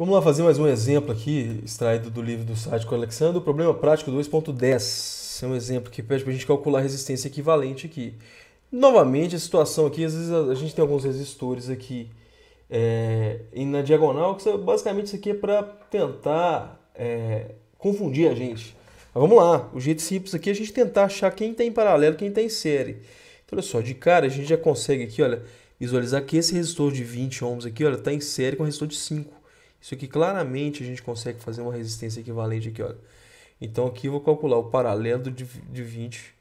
Vamos lá fazer mais um exemplo aqui, extraído do livro do Sádico Alexandre, o problema prático 2.10. É um exemplo que pede para a gente calcular a resistência equivalente aqui. Novamente, a situação aqui, às vezes a gente tem alguns resistores aqui e na diagonal, que basicamente isso aqui é para tentar confundir a gente. Mas vamos lá, o jeito simples aqui é a gente tentar achar quem está em paralelo e quem está em série. Então, olha só, de cara a gente já consegue aqui, olha, visualizar que esse resistor de 20 ohms aqui, olha, está em série com o resistor de 5. Isso aqui claramente a gente consegue fazer uma resistência equivalente aqui, olha. Então aqui eu vou calcular o paralelo de 20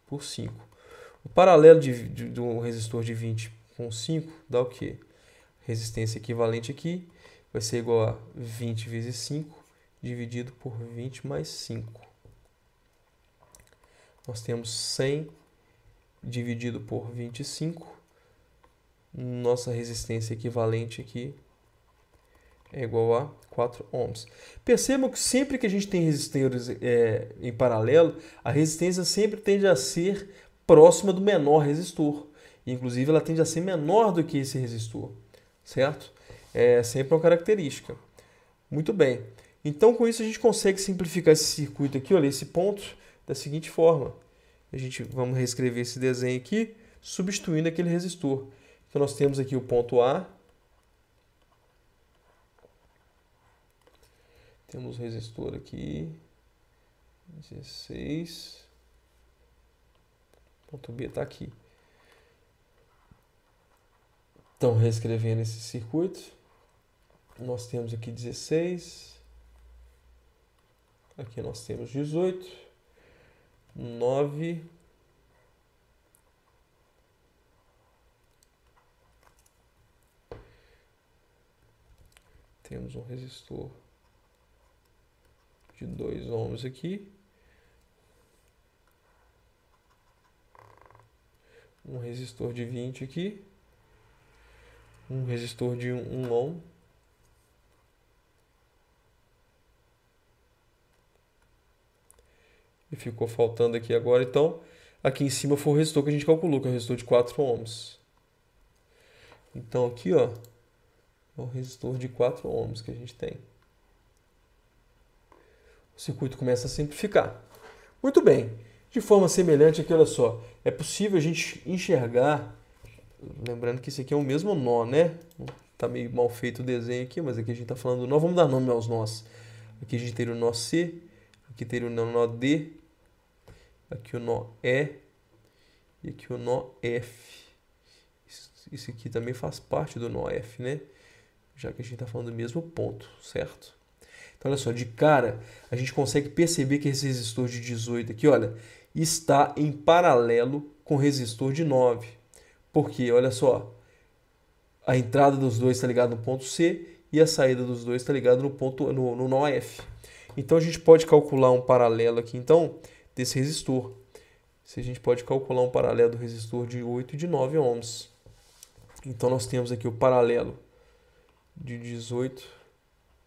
por 5. O paralelo de um resistor de 20 com 5 dá o quê? Resistência equivalente aqui vai ser igual a 20 vezes 5 dividido por 20 mais 5. Nós temos 100 dividido por 25. Nossa resistência equivalente aqui é igual a 4 ohms. Percebam que sempre que a gente tem resistores em paralelo, a resistência sempre tende a ser próxima do menor resistor. Inclusive, ela tende a ser menor do que esse resistor, certo? É sempre uma característica. Muito bem. Então, com isso, a gente consegue simplificar esse circuito aqui, olha, esse ponto, da seguinte forma. Vamos reescrever esse desenho aqui, substituindo aquele resistor. Então, nós temos aqui o ponto A. Temos o resistor aqui, 16. Ponto B está aqui. Então, reescrevendo esse circuito, nós temos aqui 16. Aqui nós temos 18. 9. Temos um resistor de 2 ohms aqui. Um resistor de 20 aqui. Um resistor de 1 ohm. E ficou faltando aqui agora, então, aqui em cima foi o resistor que a gente calculou, que é o resistor de 4 ohms. Então aqui, ó, é o resistor de 4 ohms que a gente tem. O circuito começa a simplificar. Muito bem. De forma semelhante aqui, olha só, é possível a gente enxergar, lembrando que isso aqui é o mesmo nó, né? Tá meio mal feito o desenho aqui, mas aqui a gente está falando do nó. Vamos dar nome aos nós. Aqui a gente teria o nó C, aqui teria o nó D, aqui o nó E e aqui o nó F. Isso aqui também faz parte do nó F, né? Já que a gente está falando do mesmo ponto, certo? Então, olha só, de cara, a gente consegue perceber que esse resistor de 18 aqui, olha, está em paralelo com o resistor de 9. Por quê? Olha só, a entrada dos dois está ligada no ponto C e a saída dos dois está ligada no nó F. Então, a gente pode calcular um paralelo aqui, então, desse resistor. A gente pode calcular um paralelo do resistor de 8 e de 9 ohms. Então, nós temos aqui o paralelo de 18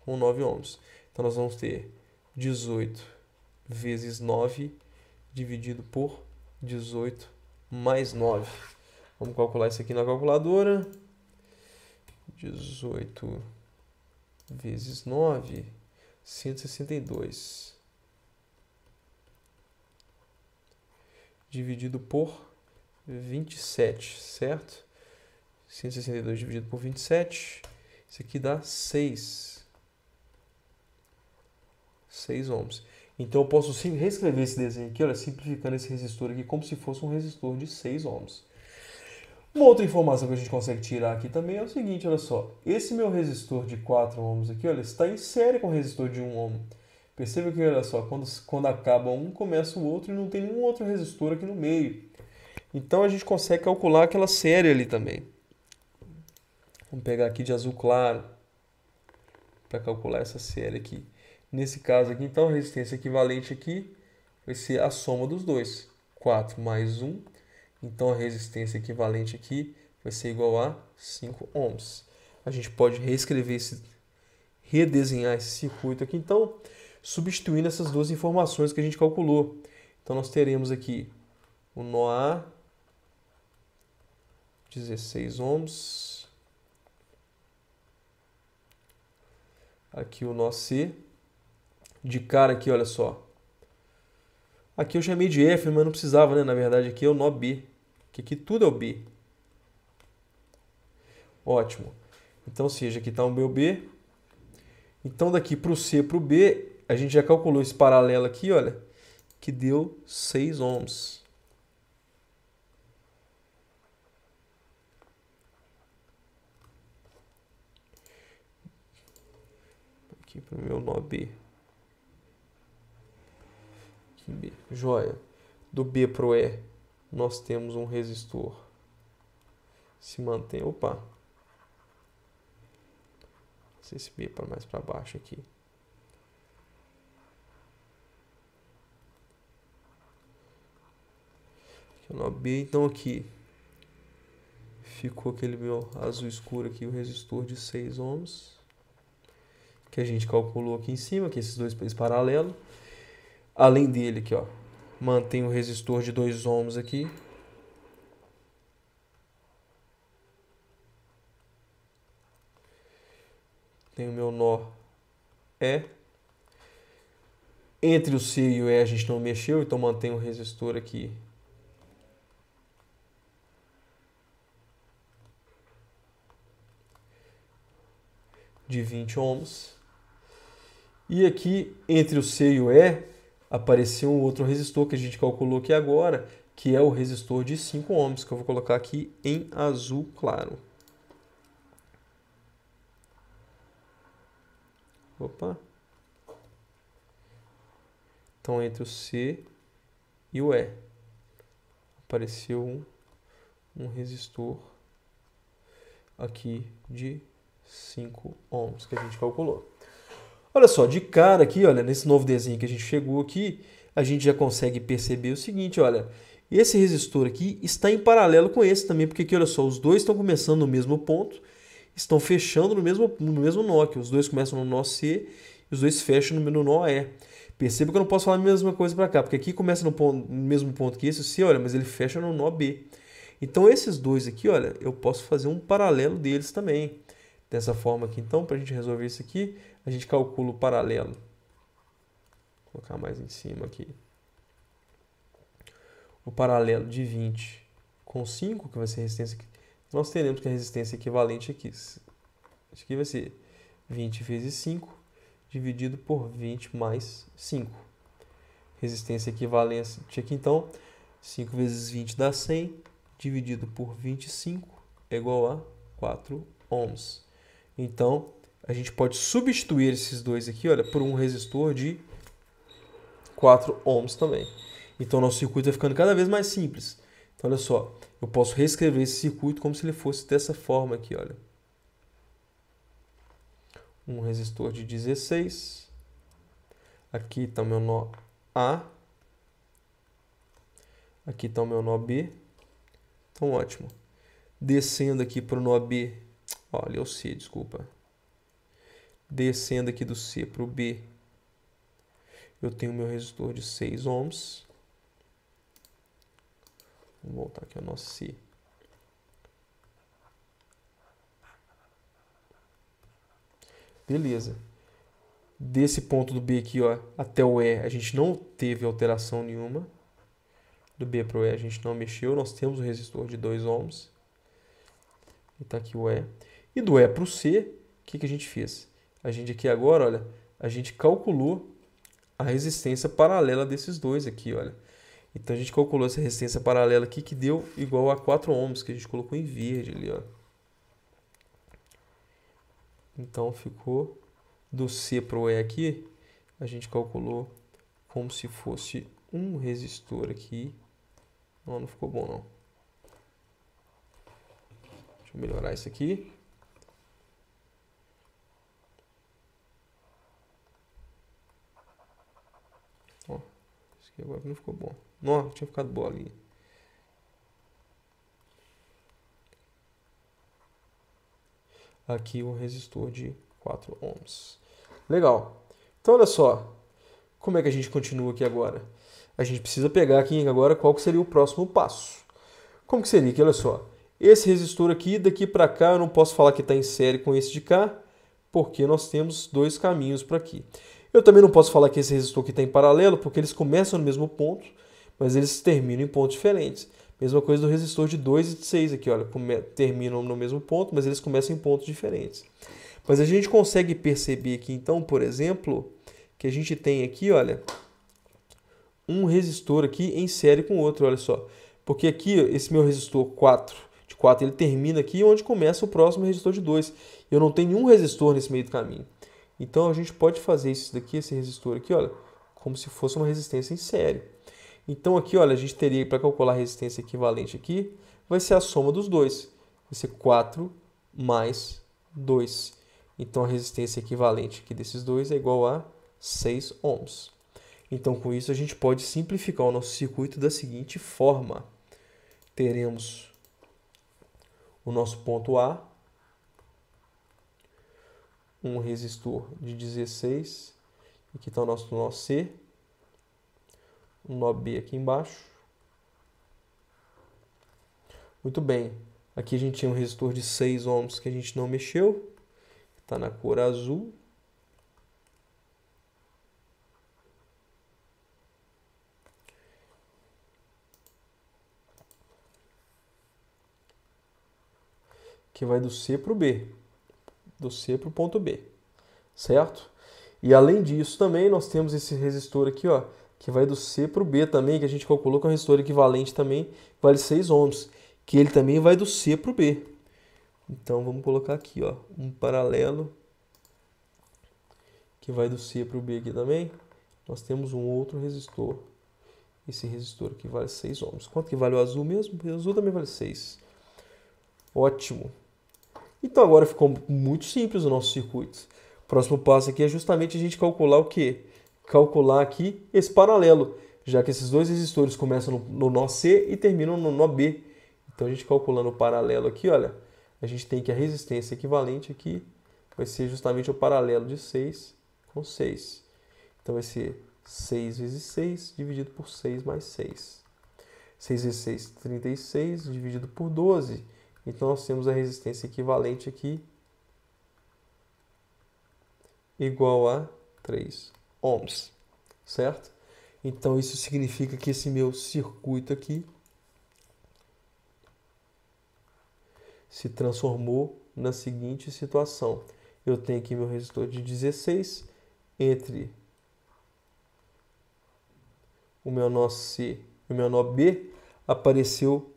com 9 ohms. Então, nós vamos ter 18 vezes 9 dividido por 18 mais 9. Vamos calcular isso aqui na calculadora. 18 vezes 9, 162. Dividido por 27, certo? 162 dividido por 27, isso aqui dá 6 ohms. Então eu posso reescrever esse desenho aqui, olha, simplificando esse resistor aqui como se fosse um resistor de 6 ohms. Uma outra informação que a gente consegue tirar aqui também é o seguinte, olha só. Esse meu resistor de 4 ohms aqui, olha, está em série com o resistor de 1 ohm. Perceba que, olha só, quando acaba um, começa o outro e não tem nenhum outro resistor aqui no meio. Então a gente consegue calcular aquela série ali também. Vamos pegar aqui de azul claro para calcular essa série aqui. Nesse caso aqui, então, a resistência equivalente aqui vai ser a soma dos dois. 4 mais 1. Então, a resistência equivalente aqui vai ser igual a 5 ohms. A gente pode redesenhar esse circuito aqui, então, substituindo essas duas informações que a gente calculou. Então, nós teremos aqui o nó A, 16 ohms. Aqui o nó C. De cara aqui, olha só. Aqui eu chamei de F, mas não precisava, né? Na verdade, aqui é o nó B. Que aqui tudo é o B. Ótimo. Então, ou seja, aqui está o meu B. Então, daqui para o C para o B, a gente já calculou esse paralelo aqui, olha, que deu 6 ohms. Aqui para o meu nó B. Aqui B. Joia. Do B para o E, nós temos um resistor. Se mantém. Opa. Não sei se B para mais para baixo aqui. Aqui o nó B. Então aqui ficou aquele meu azul escuro aqui, o resistor de 6 ohms. Que a gente calculou aqui em cima, que esses dois paralelos. Além dele aqui, ó, mantém o resistor de 2 ohms aqui. Tem o meu nó E. Entre o C e o E a gente não mexeu, então mantém o resistor aqui de 20 ohms. E aqui, entre o C e o E, apareceu um outro resistor que a gente calculou aqui agora, que é o resistor de 5 ohms, que eu vou colocar aqui em azul claro. Opa! Então, entre o C e o E, apareceu um resistor aqui de 5 ohms que a gente calculou. Olha só, de cara aqui, olha, nesse novo desenho que a gente chegou aqui, a gente já consegue perceber o seguinte, olha, esse resistor aqui está em paralelo com esse também, porque aqui, olha só, os dois estão começando no mesmo ponto, estão fechando no mesmo nó, aqui, os dois começam no nó C e os dois fecham no nó E. Perceba que eu não posso falar a mesma coisa para cá, porque aqui começa no mesmo ponto que esse, o C, olha, mas ele fecha no nó B. Então, esses dois aqui, olha, eu posso fazer um paralelo deles também. Dessa forma aqui, então, para a gente resolver isso aqui, a gente calcula o paralelo. Vou colocar mais em cima aqui. O paralelo de 20 com 5, que vai ser a resistência aqui. Nós teremos que a resistência equivalente aqui. Aqui vai ser 20 vezes 5, dividido por 20 mais 5. Resistência equivalente aqui, então, 5 vezes 20 dá 100, dividido por 25 é igual a 4 ohms. Então, a gente pode substituir esses dois aqui, olha, por um resistor de 4 ohms também. Então, nosso circuito vai ficando cada vez mais simples. Então, olha só, eu posso reescrever esse circuito como se ele fosse dessa forma aqui, olha. Um resistor de 16. Aqui está o meu nó A. Aqui está o meu nó B. Então, ótimo. Descendo aqui para o nó B. Olha, é o C, desculpa. Descendo aqui do C para o B, eu tenho meu resistor de 6 ohms. Vamos voltar aqui ao nosso C. Beleza. Desse ponto do B aqui, ó, até o E, a gente não teve alteração nenhuma. Do B para o E a gente não mexeu. Nós temos o resistor de 2 ohms. E está aqui o E. E do E para o C, o que a gente fez? A gente aqui agora, olha, a gente calculou a resistência paralela desses dois aqui, olha. Então a gente calculou essa resistência paralela aqui que deu igual a 4 ohms, que a gente colocou em verde ali, ó. Então ficou do C para o E aqui, a gente calculou como se fosse um resistor aqui. Não, não ficou bom não. Deixa eu melhorar isso aqui. Ó, isso aqui agora não ficou bom. Não, tinha ficado boa ali. Aqui um resistor de 4 ohms. Legal. Então, olha só. Como é que a gente continua aqui agora? A gente precisa pegar aqui agora qual que seria o próximo passo. Como que seria aqui? Olha só. Esse resistor aqui, daqui para cá, eu não posso falar que está em série com esse de cá, porque nós temos dois caminhos para aqui. Eu também não posso falar que esse resistor aqui está em paralelo, porque eles começam no mesmo ponto, mas eles terminam em pontos diferentes. Mesma coisa do resistor de 2 e de 6 aqui, olha, terminam no mesmo ponto, mas eles começam em pontos diferentes. Mas a gente consegue perceber aqui, então, por exemplo, que a gente tem aqui, olha, um resistor aqui em série com outro, olha só. Porque aqui, esse meu resistor 4, de 4, ele termina aqui onde começa o próximo resistor de 2. Eu não tenho nenhum resistor nesse meio do caminho. Então, a gente pode fazer isso daqui, esse resistor aqui, olha, como se fosse uma resistência em série. Então, aqui, olha, a gente teria, para calcular a resistência equivalente aqui, vai ser a soma dos dois. Vai ser 4 mais 2. Então, a resistência equivalente aqui desses dois é igual a 6 ohms. Então, com isso, a gente pode simplificar o nosso circuito da seguinte forma. Teremos o nosso ponto A, um resistor de 16, aqui está o nosso nó C, um nó B aqui embaixo. Muito bem, aqui a gente tinha um resistor de 6 ohms que a gente não mexeu, está na cor azul. Que vai do C para o B, do C para o ponto B, certo? E além disso também nós temos esse resistor aqui, ó, que vai do C para o B também, que a gente calculou que é um resistor equivalente também, vale 6 ohms, que ele também vai do C para o B. Então vamos colocar aqui, ó, um paralelo que vai do C para o B aqui também. Nós temos um outro resistor, esse resistor aqui vale 6 ohms. Quanto que vale o azul mesmo? O azul também vale 6. Ótimo. Então agora ficou muito simples o nosso circuito. O próximo passo aqui é justamente a gente calcular o quê? Calcular aqui esse paralelo, já que esses dois resistores começam no nó C e terminam no nó B. Então a gente calculando o paralelo aqui, olha, a gente tem que a resistência equivalente aqui vai ser justamente o paralelo de 6 com 6. Então vai ser 6 vezes 6 dividido por 6 mais 6. 6 vezes 6, 36, dividido por 12. Então, nós temos a resistência equivalente aqui igual a 3 ohms, certo? Então, isso significa que esse meu circuito aqui se transformou na seguinte situação. Eu tenho aqui meu resistor de 16, entre o meu nó C e o meu nó B, apareceu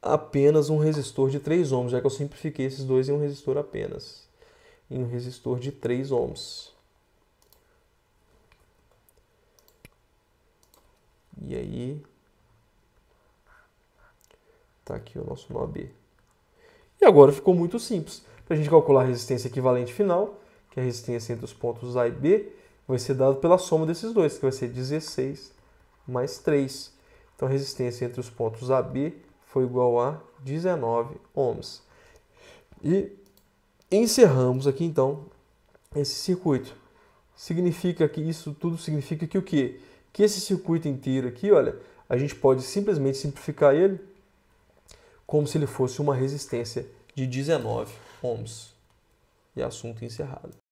apenas um resistor de 3 ohms, já que eu simplifiquei esses dois em um resistor apenas. Em um resistor de 3 ohms. E aí, tá aqui o nosso nó B. E agora ficou muito simples. Para a gente calcular a resistência equivalente final, que é a resistência entre os pontos A e B, vai ser dado pela soma desses dois, que vai ser 16 mais 3. Então, a resistência entre os pontos A e B foi igual a 19 ohms. E encerramos aqui, então, esse circuito. Significa que isso tudo significa que o quê? Que esse circuito inteiro aqui, olha, a gente pode simplesmente simplificar ele como se ele fosse uma resistência de 19 ohms. E assunto encerrado.